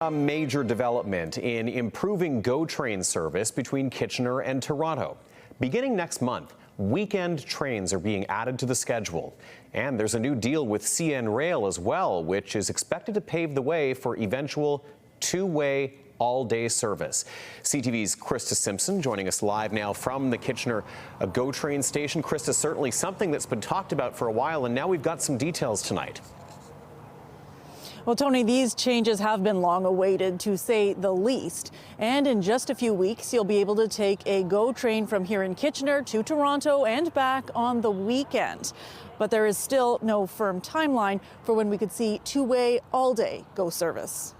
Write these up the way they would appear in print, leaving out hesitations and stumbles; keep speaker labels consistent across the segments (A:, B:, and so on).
A: A major development in improving GO train service between Kitchener and Toronto. Beginning next month, weekend trains are being added to the schedule. And there's a new deal with CN Rail as well, which is expected to pave the way for eventual two-way all-day service. CTV's Krista Simpson joining us live now from the Kitchener GO train station. Krista, certainly something that's been talked about for a while, and now we've got some details tonight.
B: Well, Tony, these changes have been long awaited, to say the least. And in just a few weeks, you'll be able to take a GO train from here in Kitchener to Toronto and back on the weekend. But there is still no firm timeline for when we could see two-way all-day GO service.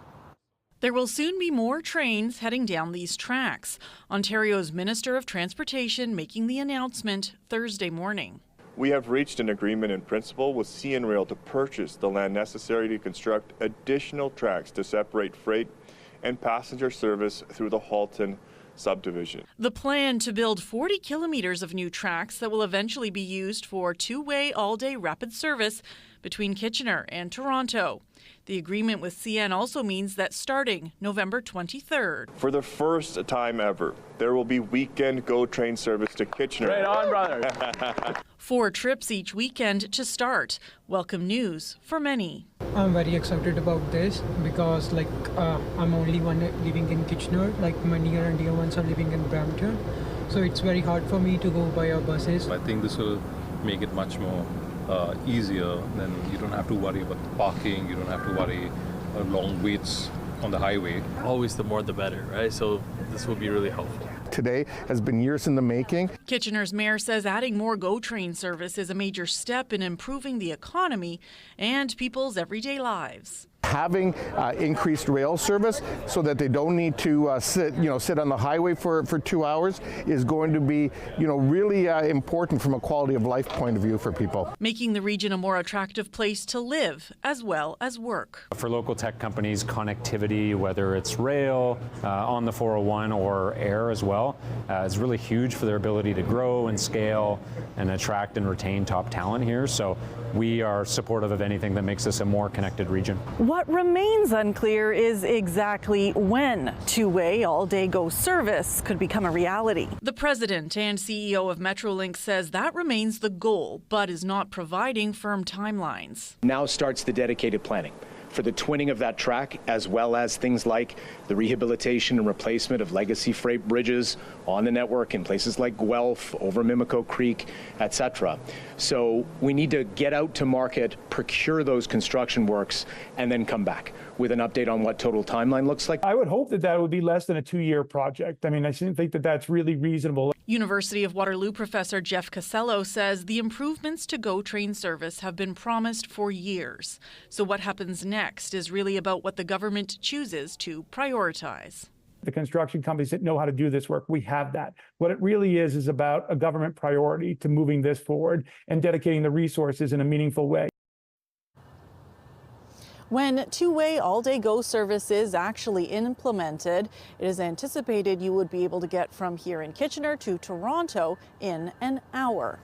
C: There will soon be more trains heading down these tracks. Ontario's Minister of Transportation making the announcement Thursday morning.
D: We have reached an agreement in principle with CN Rail to purchase the land necessary to construct additional tracks to separate freight and passenger service through the Halton subdivision.
C: The plan to build 40 kilometers of new tracks that will eventually be used for two-way all-day rapid service between Kitchener and Toronto. The agreement with CN also means that starting November 23rd.
D: For the first time ever, there will be weekend GO train service to Kitchener.
E: Right on, brother.
C: 4 trips each weekend to start. Welcome news for many.
F: I'm very excited about this because I'm only one living in Kitchener, my near and dear ones are living in Brampton. So it's very hard for me to go by our buses.
G: I think this will make it much more easier. Then you don't have to worry about the parking, you don't have to worry long waits on the highway.
E: Always the more the better, right? So this will be really helpful.
H: Today has been years in the making.
C: Kitchener's mayor says adding more GO train service is a major step in improving the economy and people's everyday lives.
H: Having increased rail service so that they don't need to sit on the highway for 2 hours is going to be, really important from a quality of life point of view for people.
C: Making the region a more attractive place to live as well as work.
I: For local tech companies, connectivity, whether it's rail, on the 401 or air as well, is really huge for their ability to grow and scale and attract and retain top talent here. So we are supportive of anything that makes us a more connected region.
B: What remains unclear is exactly when two-way all-day GO service could become a reality.
C: The president and CEO of Metrolink says that remains the goal, but is not providing firm timelines.
J: Now starts the dedicated planning for the twinning of that track, as well as things like the rehabilitation and replacement of legacy freight bridges on the network in places like Guelph, over Mimico Creek, etc. So we need to get out to market, procure those construction works, and then come back with an update on what total timeline looks like.
K: I would hope that would be less than a 2-year project. I mean, I think that's really reasonable.
C: University of Waterloo professor Jeff Casello says the improvements to GO train service have been promised for years. So what happens next is really about what the government chooses to prioritize.
K: The construction companies that know how to do this work, we have that. What it really is about a government priority to moving this forward and dedicating the resources in a meaningful way.
B: When two-way all-day GO service is actually implemented, it is anticipated you would be able to get from here in Kitchener to Toronto in an hour.